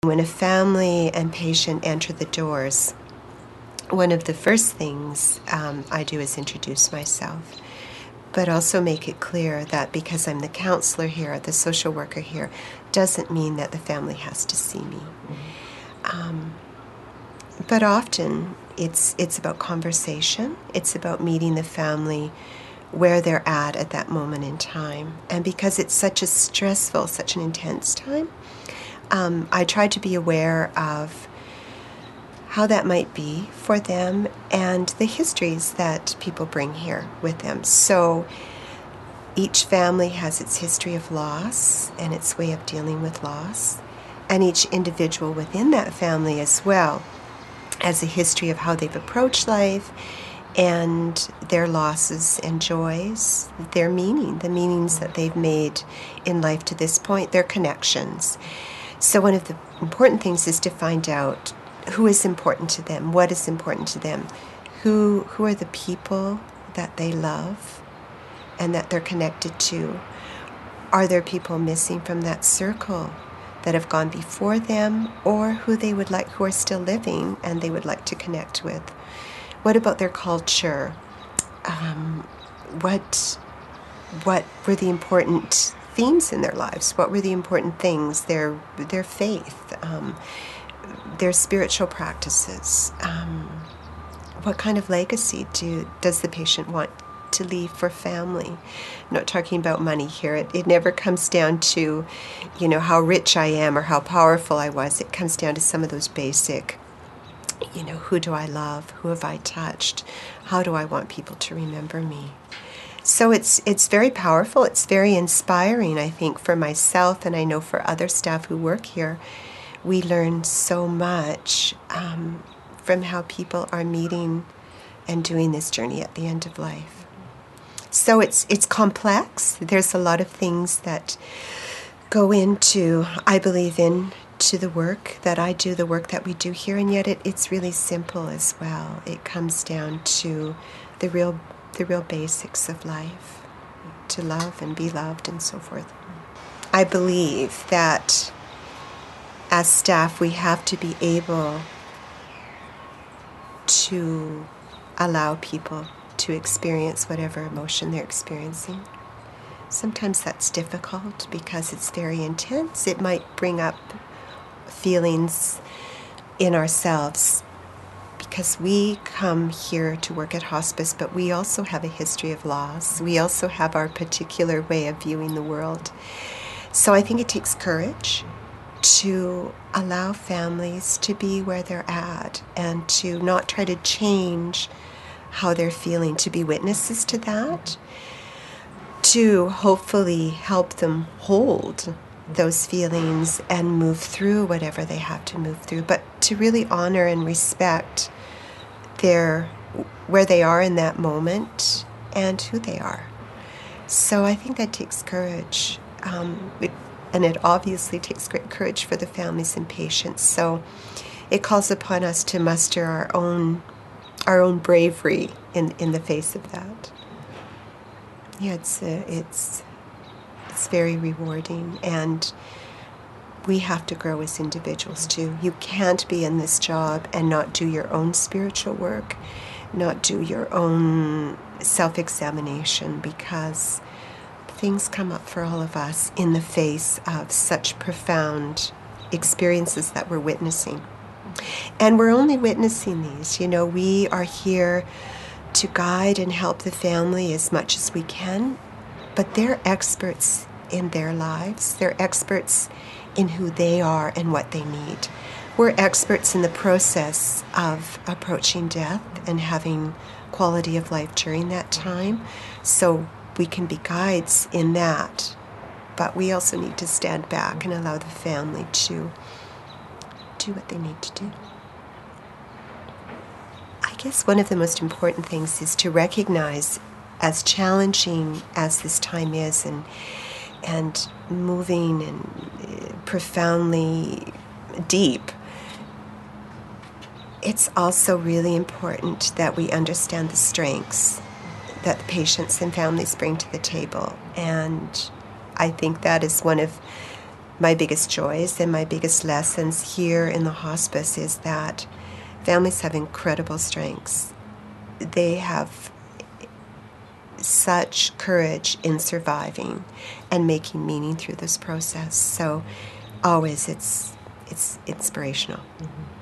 When a family and patient enter the doors, one of the first things I do is introduce myself, but also make it clear that because I'm the counselor here, the social worker here, doesn't mean that the family has to see me. But often it's about conversation. It's about meeting the family where they're at that moment in time. And because it's such a stressful, such an intense time, I try to be aware of how that might be for them and the histories that people bring here with them. So each family has its history of loss and its way of dealing with loss, and each individual within that family as well has a history of how they've approached life and their losses and joys, their meaning, the meanings that they've made in life to this point, their connections. So one of the important things is to find out who is important to them, what is important to them, who are the people that they love and that they're connected to. Are there people missing from that circle that have gone before them, or who they would like, who are still living and they would like to connect with? What about their culture? What were the important themes in their lives? What were the important things? Their faith, their spiritual practices. What kind of legacy does the patient want to leave for family? I'm not talking about money here. It never comes down to, how rich I am or how powerful I was. It comes down to some of those basic, who do I love? Who have I touched? How do I want people to remember me? So it's very powerful. It's very inspiring, I think, for myself, and I know for other staff who work here. We learn so much from how people are meeting and doing this journey at the end of life. So it's complex. There's a lot of things that go into, I believe, into the work that I do, the work that we do here, and yet it's really simple as well. It comes down to the real basics of life, to love and be loved and so forth. I believe that as staff, we have to be able to allow people to experience whatever emotion they're experiencing. Sometimes that's difficult because it's very intense. It might bring up feelings in ourselves because we come here to work at hospice, but we also have a history of loss. We also have our particular way of viewing the world. So I think it takes courage to allow families to be where they're at and to not try to change how they're feeling, to be witnesses to that, to hopefully help them hold those feelings and move through whatever they have to move through, but to really honor and respect where they are in that moment and who they are. So I think that takes courage. And it obviously takes great courage for the families and patients. So it calls upon us to muster our own bravery in the face of that. Yeah, it's very rewarding, and we have to grow as individuals too. You can't be in this job and not do your own spiritual work, not do your own self-examination, because things come up for all of us in the face of such profound experiences that we're witnessing. And we're only witnessing these. We are here to guide and help the family as much as we can, but they're experts in their lives. They're experts in who they are and what they need. We're experts in the process of approaching death and having quality of life during that time. So we can be guides in that, but we also need to stand back and allow the family to do what they need to do. I guess one of the most important things is to recognize, as challenging as this time is and moving and profoundly deep, it's also really important that we understand the strengths that the patients and families bring to the table. And I think that is one of my biggest joys and my biggest lessons here in the hospice is that families have incredible strengths. They have such courage in surviving and making meaning through this process. So always it's inspirational. Mm-hmm.